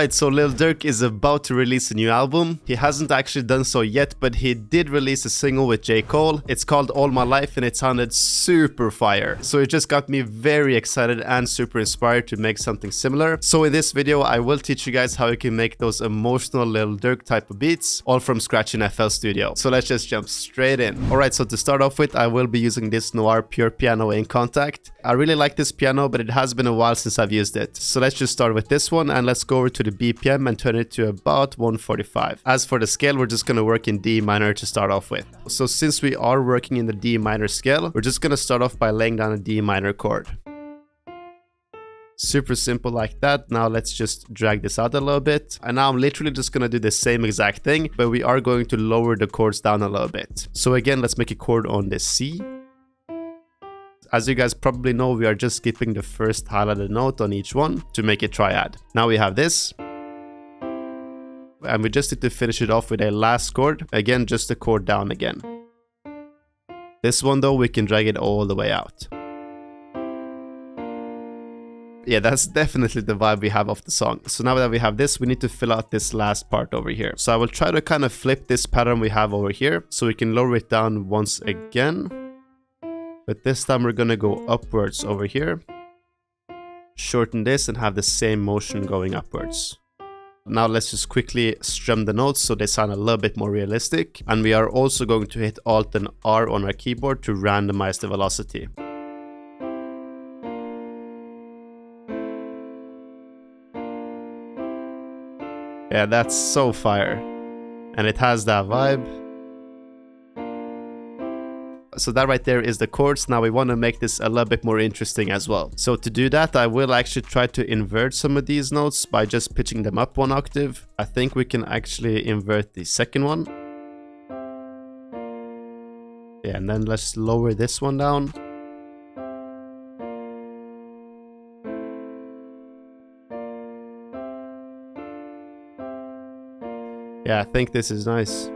Alright, so Lil Durk is about to release a new album. He hasn't actually done so yet, but he did release a single with J. Cole. It's called All My Life and it sounded super fire. So it just got me very excited and super inspired to make something similar. So in this video, I will teach you guys how you can make those emotional Lil Durk type of beats, all from scratch in FL Studio. So let's just jump straight in. Alright, so to start off with, I will be using this Choire pure piano in Contact. I really like this piano, but it has been a while since I've used it. So let's just start with this one and let's go over to the BPM and turn it to about 145. As for the scale, we're just going to work in D minor to start off with. So since we are working in the D minor scale, we're just going to start off by laying down a D minor chord. Super simple like that. Now let's just drag this out a little bit. And now I'm literally just going to do the same exact thing, but we are going to lower the chords down a little bit. So again, let's make a chord on the C. As you guys probably know, we are just skipping the first highlighted note on each one to make it triad. Now we have this. And we just need to finish it off with a last chord. Again, just a chord down again. This one though, we can drag it all the way out. Yeah, that's definitely the vibe we have of the song. So now that we have this, we need to fill out this last part over here. So I will try to kind of flip this pattern we have over here so we can lower it down once again. But this time we're gonna go upwards over here. Shorten this and have the same motion going upwards. Now let's just quickly strum the notes so they sound a little bit more realistic. And we are also going to hit Alt and R on our keyboard to randomize the velocity. Yeah, that's so fire. And it has that vibe. So that right there is the chords. Now we want to make this a little bit more interesting as well. So to do that, I will actually try to invert some of these notes by just pitching them up one octave. I think we can actually invert the second one. Yeah, and then let's lower this one down. Yeah, I think this is nice.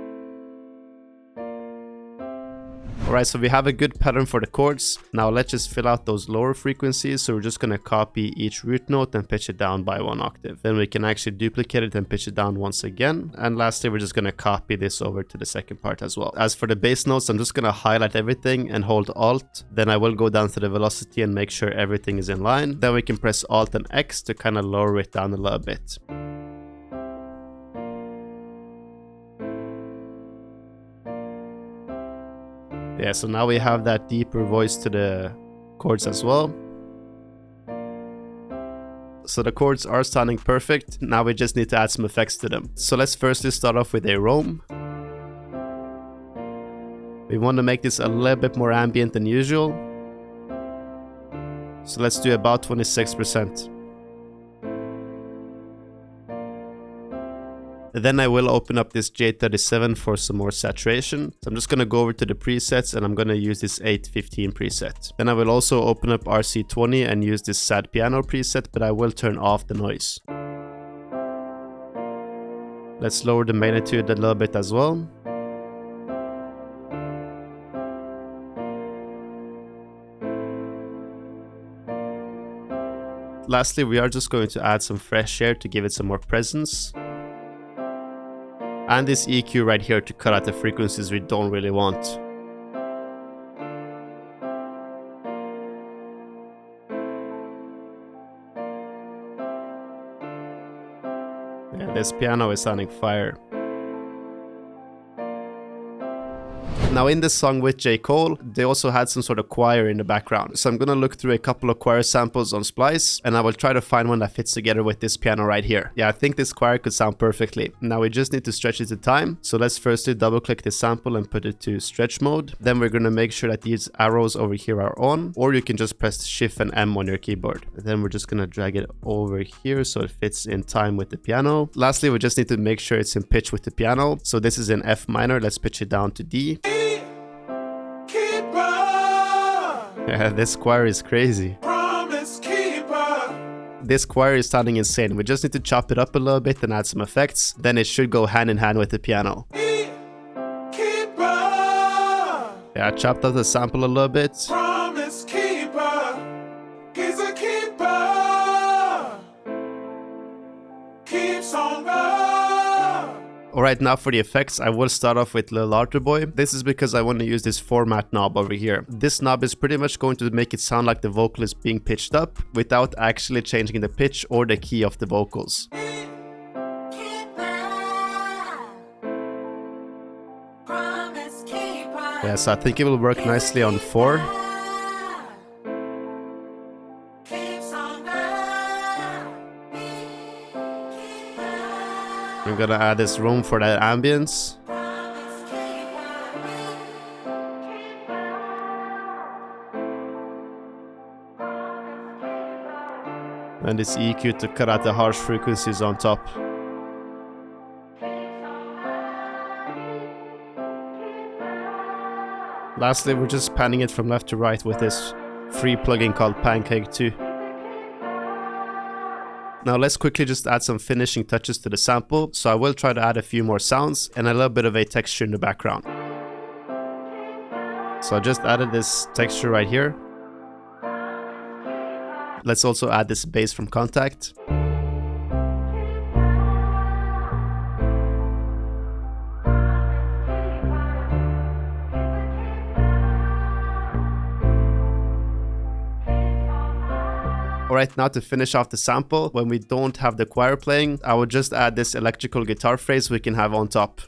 Alright, so we have a good pattern for the chords. Now let's just fill out those lower frequencies. So we're just going to copy each root note and pitch it down by one octave. Then we can actually duplicate it and pitch it down once again. And lastly, we're just going to copy this over to the second part as well. As for the bass notes, I'm just going to highlight everything and hold Alt. Then I will go down to the velocity and make sure everything is in line. Then we can press Alt and X to kind of lower it down a little bit. Yeah, so now we have that deeper voice to the chords as well. So the chords are sounding perfect. Now we just need to add some effects to them. So let's firstly start off with a roam. We want to make this a little bit more ambient than usual. So let's do about 26%. Then I will open up this J37 for some more saturation. So I'm just going to go over to the presets and I'm going to use this 815 preset. Then I will also open up RC20 and use this sad piano preset, but I will turn off the noise. Let's lower the magnitude a little bit as well. Lastly, we are just going to add some fresh air to give it some more presence. And this EQ right here to cut out the frequencies we don't really want. Yeah, this piano is sounding fire. Now in this song with J. Cole, they also had some sort of choir in the background. So I'm going to look through a couple of choir samples on Splice and I will try to find one that fits together with this piano right here. Yeah, I think this choir could sound perfectly. Now we just need to stretch it to time. So let's firstly double click the sample and put it to stretch mode. Then we're going to make sure that these arrows over here are on, or you can just press Shift and M on your keyboard. Then we're just going to drag it over here so it fits in time with the piano. Lastly, we just need to make sure it's in pitch with the piano. So this is in F minor. Let's pitch it down to D. Yeah, this choir is crazy. This choir is sounding insane. We just need to chop it up a little bit and add some effects. Then it should go hand in hand with the piano. Yeah, I chopped up the sample a little bit. keeps on going. Alright, now for the effects, I will start off with Lil Boy. This is because I want to use this format knob over here. This knob is pretty much going to make it sound like the vocal is being pitched up without actually changing the pitch or the key of the vocals. Yeah, so I think it will work nicely on 4. I'm gonna add this room for that ambience. And this EQ to cut out the harsh frequencies on top. Lastly, we're just panning it from left to right with this free plugin called Pancake 2. Now let's quickly just add some finishing touches to the sample, so I will try to add a few more sounds and a little bit of a texture in the background. So I just added this texture right here. Let's also add this bass from Contact. Alright, now to finish off the sample, when we don't have the choir playing, I would just add this electrical guitar phrase we can have on top.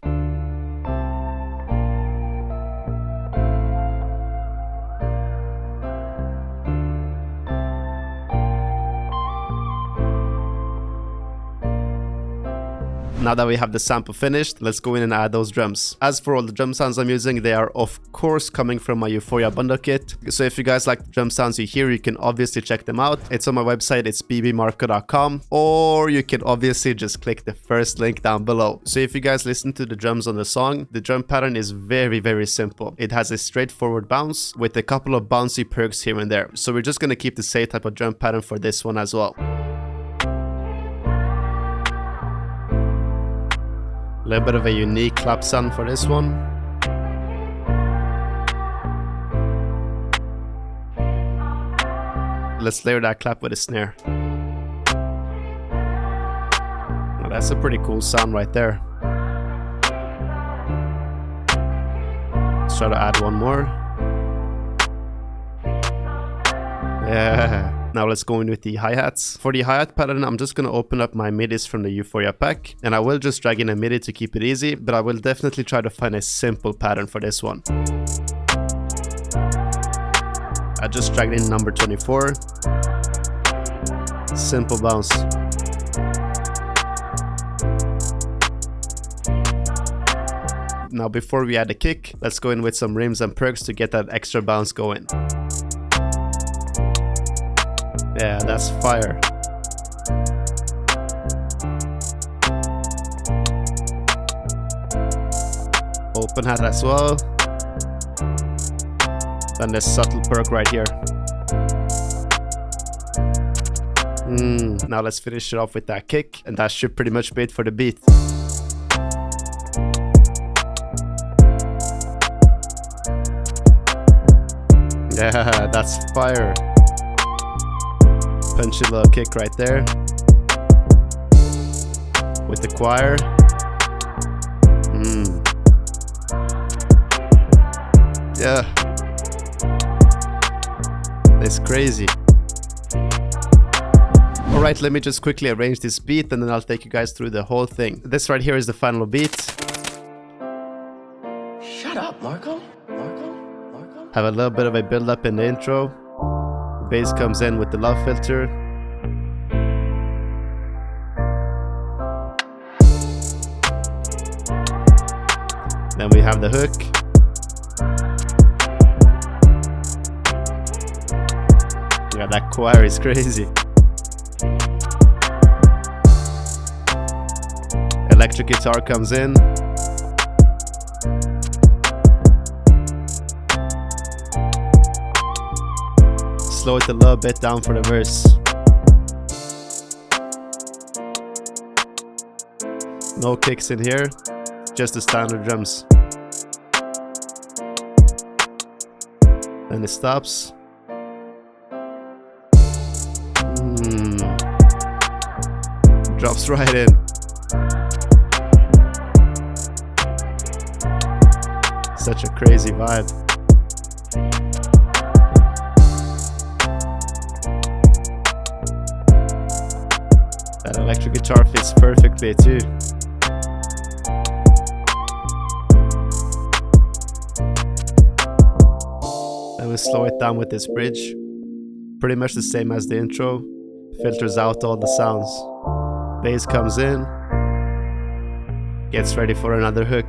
Now that we have the sample finished, let's go in and add those drums. As for all the drum sounds I'm using, they are of course coming from my Euphoria bundle kit. So if you guys like the drum sounds you hear, you can obviously check them out. It's on my website, it's BBMarko.com, or you can obviously just click the first link down below. So if you guys listen to the drums on the song, the drum pattern is very simple. It has a straightforward bounce with a couple of bouncy perks here and there. So we're just gonna keep the same type of drum pattern for this one as well. A little bit of a unique clap sound for this one. Let's layer that clap with a snare. Well, that's a pretty cool sound right there. Let's try to add one more. Yeah. Now let's go in with the hi-hats. For the hi-hat pattern, I'm just going to open up my midis from the Euphoria pack, and I will just drag in a midi to keep it easy, but I will definitely try to find a simple pattern for this one. I just dragged in number 24. Simple bounce. Now before we add the kick, let's go in with some rims and perks to get that extra bounce going. Yeah, that's fire. Open hat as well. Then this subtle perk right here. Now let's finish it off with that kick, and that should pretty much be it for the beat. Yeah, that's fire. Punchy little kick right there. With the choir. Yeah. It's crazy. Alright, let me just quickly arrange this beat and then I'll take you guys through the whole thing. This right here is the final beat. Shut up, Marko. Have a little bit of a build up in the intro. Bass comes in with the love filter. Then we have the hook. Yeah, that choir is crazy. Electric guitar comes in. Slow it a little bit down for the verse. No kicks in here, just the standard drums. Then it stops. Drops right in. Such a crazy vibe. That electric guitar fits perfectly too. Then we slow it down with this bridge. Pretty much the same as the intro. Filters out all the sounds. Bass comes in. Gets ready for another hook.